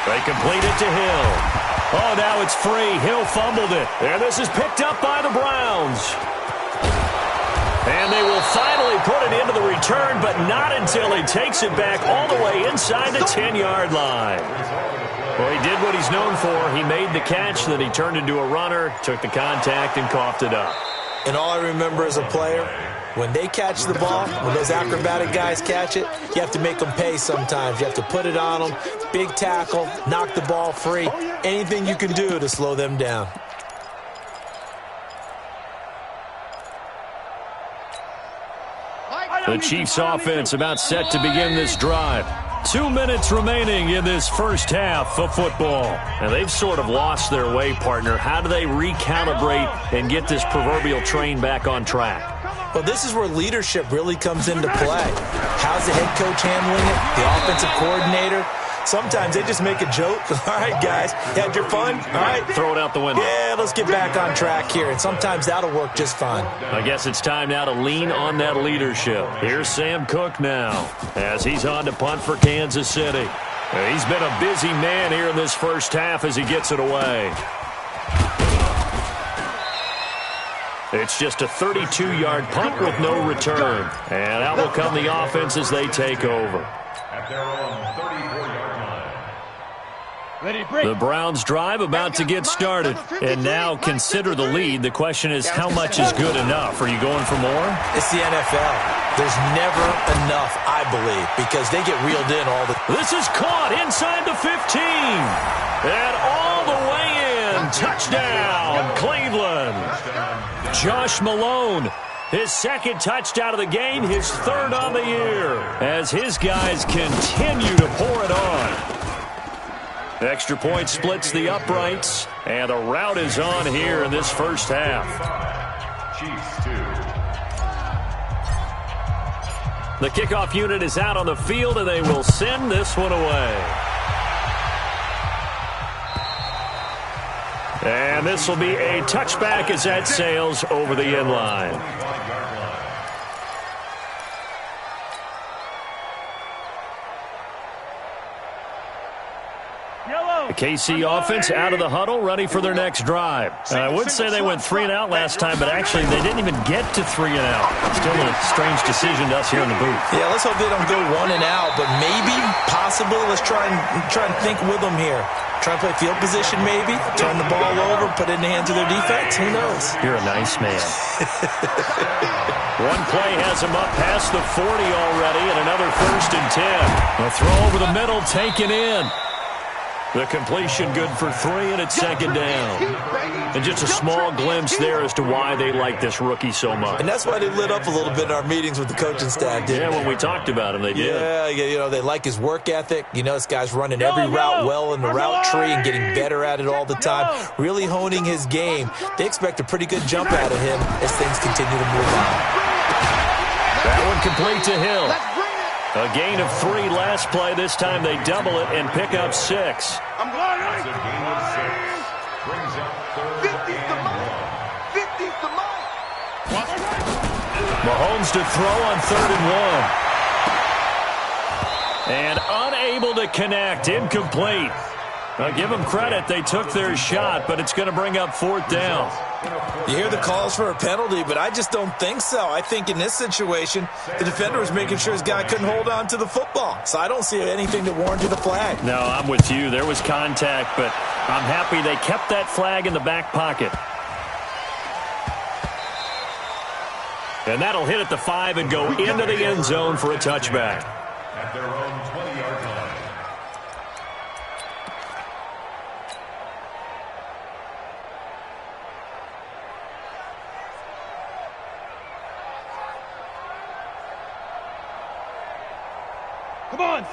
They complete it to Hill. Oh, now it's free. Hill fumbled it. And this is picked up by the Browns. And they will finally put it into the return, but not until he takes it back all the way inside the 10-yard line. Well, he did what he's known for. He made the catch, then he turned into a runner, took the contact, and coughed it up. And all I remember as a player, when they catch the ball, when those acrobatic guys catch it, you have to make them pay sometimes. You have to put it on them, big tackle, knock the ball free, anything you can do to slow them down. The Chiefs offense about set to begin this drive. 2 minutes remaining in this first half of football. And they've sort of lost their way, partner. How do they recalibrate and get this proverbial train back on track? Well, this is where leadership really comes into play. How's the head coach handling it? The offensive coordinator? Sometimes they just make a joke. All right, guys, you had your fun? All right. Throw it out the window. Yeah, let's get back on track here. And sometimes that'll work just fine. I guess it's time now to lean on that leadership. Here's Sam Cook now as he's on to punt for Kansas City. He's been a busy man here in this first half as he gets it away. It's just a 32-yard punt with no return. And out will come the offense as they take over. At their own 34-yard line. The Browns drive about to get started. And now consider the lead. The question is, how much is good enough? Are you going for more? It's the NFL. There's never enough, I believe, because they get reeled in all the... This is caught inside the 15. And all the way in. Touchdown, Cleveland. Josh Malone, his second touchdown of the game, his third on the year, as his guys continue to pour it on. Extra point splits the uprights, and the route is on here in this first half. Chiefs 2. The kickoff unit is out on the field, and they will send this one away. And this will be a touchback as that sails over the end line. The KC offense out of the huddle, ready for their next drive. I would say they went 3 and out last time, but actually they didn't even get to 3 and out. Still a strange decision to us here in the booth. Yeah, let's hope they don't go 1 and out, but maybe, possibly, let's try and think with them here. Try and play field position maybe, turn the ball over, put it in the hands of their defense. Who knows? You're a nice man. One play has him up past the 40 already, and another 1st and 10. A throw over the middle, taken in. The completion good for 3, and it's 2nd down. And just a small glimpse there as to why they like this rookie so much. And that's why they lit up a little bit in our meetings with the coaching staff, didn't they? When we talked about him, they did. Yeah, you know, they like his work ethic. You know, this guy's running every route well in the route tree and getting better at it all the time, really honing his game. They expect a pretty good jump out of him as things continue to move on. That one complete to Hill. A gain of 3 last play. This time they double it and pick up 6. I'm going right. That's a gain of 6. Brings up 3rd and 1. 50's the mark. Mahomes to throw on 3rd and 1. And unable to connect. Incomplete. Now give them credit. They took their shot, but it's going to bring up 4th down. You hear the calls for a penalty, but I just don't think so. I think in this situation, the defender was making sure his guy couldn't hold on to the football. So I don't see anything that warranted a flag. No, I'm with you. There was contact, but I'm happy they kept that flag in the back pocket. And that'll hit at the 5 and go into the end zone for a touchback. At their own 20-yard line.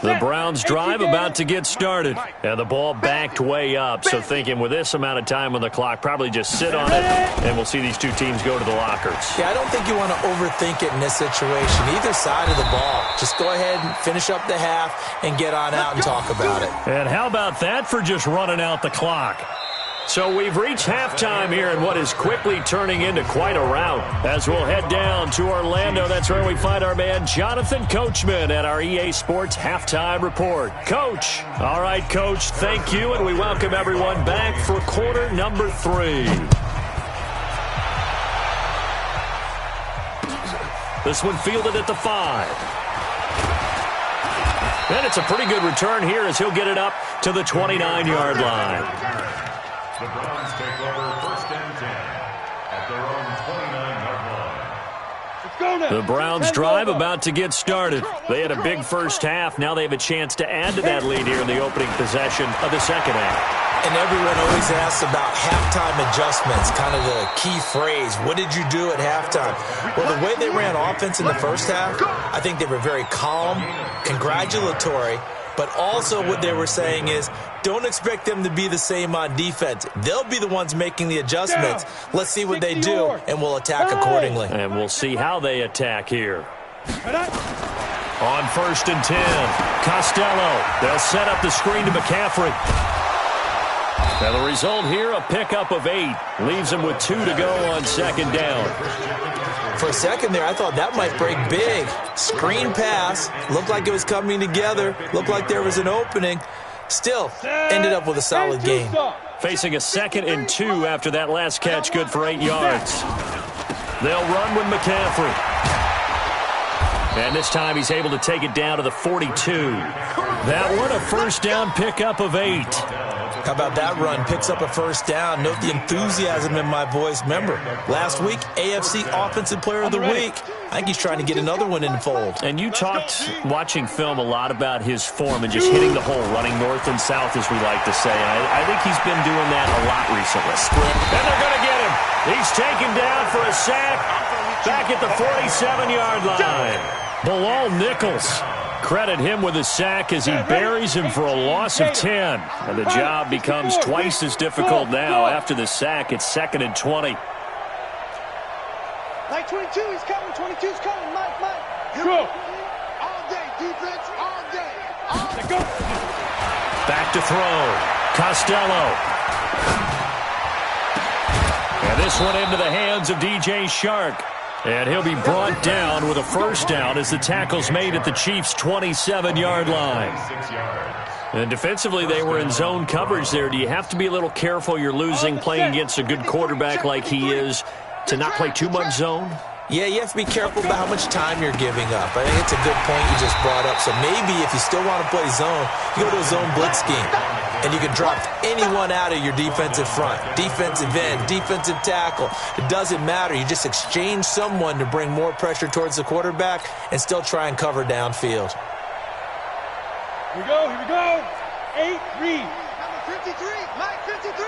The Browns drive about to get started. And the ball backed way up. So thinking with this amount of time on the clock, probably just sit on it, and we'll see these two teams go to the lockers. Yeah, I don't think you want to overthink it in this situation. Either side of the ball. Just go ahead and finish up the half and get on out and talk about it. And how about that for just running out the clock? So we've reached halftime here in what is quickly turning into quite a rout. As we'll head down to Orlando, that's where we find our man Jonathan Coachman at our EA Sports Halftime Report. Coach. All right, Coach, thank you, and we welcome everyone back for quarter number 3. This one fielded at the 5. And it's a pretty good return here as he'll get it up to the 29-yard line. The Browns take over 1st and 10 at their own 29-yard line. The Browns drive about to get started. They had a big first half. Now they have a chance to add to that lead here in the opening possession of the second half. And everyone always asks about halftime adjustments, kind of the key phrase. What did you do at halftime? Well, the way they ran offense in the first half, I think they were very calm, congratulatory, but also what they were saying is don't expect them to be the same on defense. They'll be the ones making the adjustments. Let's see what they do, and we'll attack accordingly. And we'll see how they attack here. On 1st and 10, Costello. They'll set up the screen to McCaffrey. Now the result here, a pickup of 8. Leaves him with 2 to go on second down. For a second there, I thought that might break big. Screen pass. Looked like it was coming together. Looked like there was an opening. Still, ended up with a solid gain. Facing a 2nd and 2 after that last catch, good for 8 yards. They'll run with McCaffrey. And this time he's able to take it down to the 42. That one, a first down pickup of 8. How about that run? Picks up a first down. Note the enthusiasm in my voice. Remember, last week, AFC Offensive Player of the Week. I think he's trying to get another one in the fold. And you talked, watching film, a lot about his form and just hitting the hole, running north and south, as we like to say. I think he's been doing that a lot recently. And they're going to get him. He's taken down for a sack back at the 47-yard line. Bilal Nichols. Credit him with a sack as he buries him for a loss of 10. And the job becomes twice as difficult now. After the sack, it's 2nd and 20. Mike 22, he's coming. 22's coming. Mike. Go. All day, defense, all day. Go. Back to throw. Costello. And this one into the hands of DJ Shark. And he'll be brought down with a first down as the tackle's made at the Chiefs' 27-yard line. And defensively, they were in zone coverage there. Do you have to be a little careful? You're losing playing against a good quarterback like he is to not play too much zone? Yeah, you have to be careful about how much time you're giving up. I think it's a good point you just brought up. So maybe if you still want to play zone, you go to a zone blitz scheme. And you can drop anyone out of your defensive front. Defensive end, defensive tackle. It doesn't matter. You just exchange someone to bring more pressure towards the quarterback and still try and cover downfield. Here we go. 8, read. Number 53, Mike 53.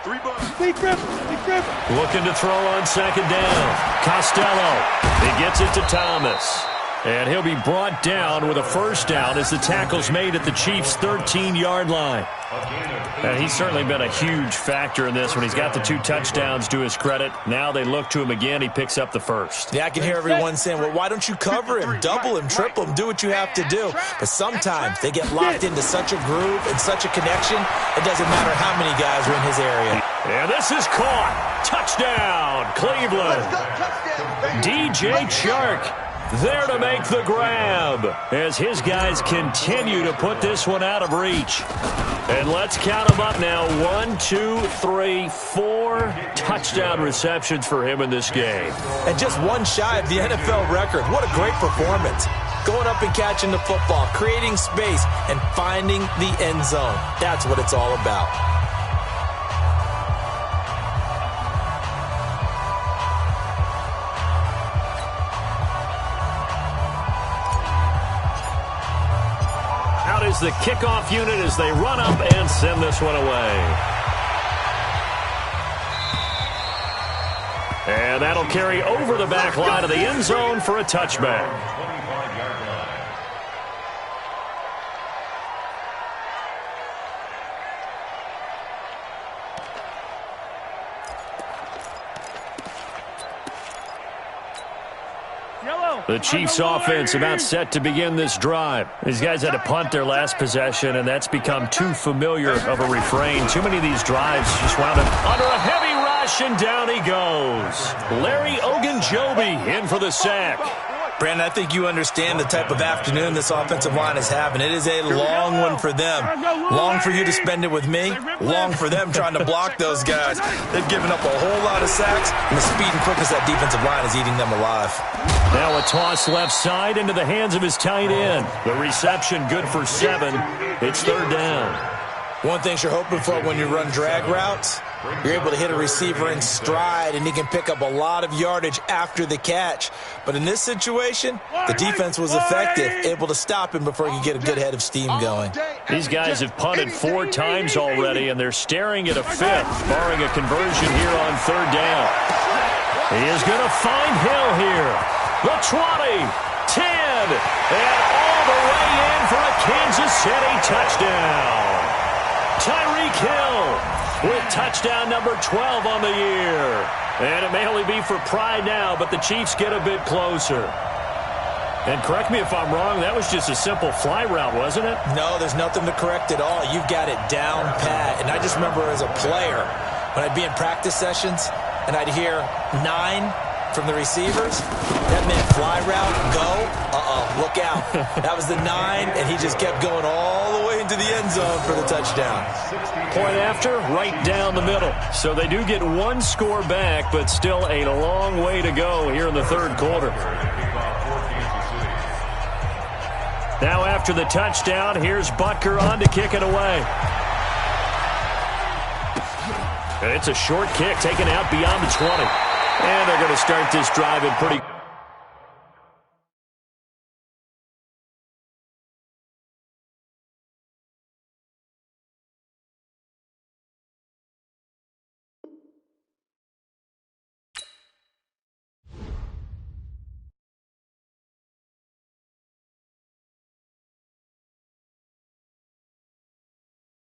3 bucks. Big grip. Looking to throw on second down. Costello. He gets it to Thomas. And he'll be brought down with a first down as the tackle's made at the Chiefs' 13-yard line. And he's certainly been a huge factor in this when he's got the 2 touchdowns to his credit. Now they look to him again. He picks up the first. Yeah, I can hear everyone saying, well, why don't you cover him, double him, triple him, do what you have to do. But sometimes they get locked into such a groove and such a connection, it doesn't matter how many guys are in his area. And this is caught. Touchdown, Cleveland. DJ Chark there to make the grab as his guys continue to put this one out of reach. And let's count them up now. 1, 2, 3, 4 touchdown receptions for him in this game. And just one shy of the NFL record. What a great performance. Going up and catching the football, creating space, and finding the end zone. That's what it's all about. Is the kickoff unit as they run up and send this one away. And that'll carry over the back line of the end zone for a touchback. Yellow. The Chiefs offense about set to begin this drive. These guys had to punt their last possession, and that's become too familiar of a refrain. Too many of these drives just wound up under a heavy rush, and down he goes. Larry Ogunjobi in for the sack. Brandon, I think you understand the type of afternoon this offensive line is having. It is a long one for them. Long for you to spend it with me. Long for them trying to block those guys. They've given up a whole lot of sacks, and the speed and quickness of that defensive line is eating them alive. Now a toss left side into the hands of his tight end. The reception good for 7. It's third down. One thing you're hoping for when you run drag routes, you're able to hit a receiver in stride, and he can pick up a lot of yardage after the catch. But in this situation, the defense was effective, able to stop him before he could get a good head of steam going. These guys have punted 4 times already, and they're staring at a 5th, barring a conversion here on third down. He is going to find Hill here. The 20, 10, and all the way in for a Kansas City touchdown. Tyreek Hill with touchdown number 12 on the year. And it may only be for pride now, but the Chiefs get a bit closer. And correct me if I'm wrong, that was just a simple fly route, wasn't it? No, there's nothing to correct at all. You've got it down pat. And I just remember as a player, when I'd be in practice sessions and I'd hear 9 from the receivers, that meant fly route, go, look out. That was the 9, and he just kept going all the way into the end zone for the touchdown. Point after, right down the middle. So they do get 1 score back, but still a long way to go here in the third quarter. Now after the touchdown, here's Butker on to kick it away. And it's a short kick taken out beyond the 20. And they're going to start this drive in pretty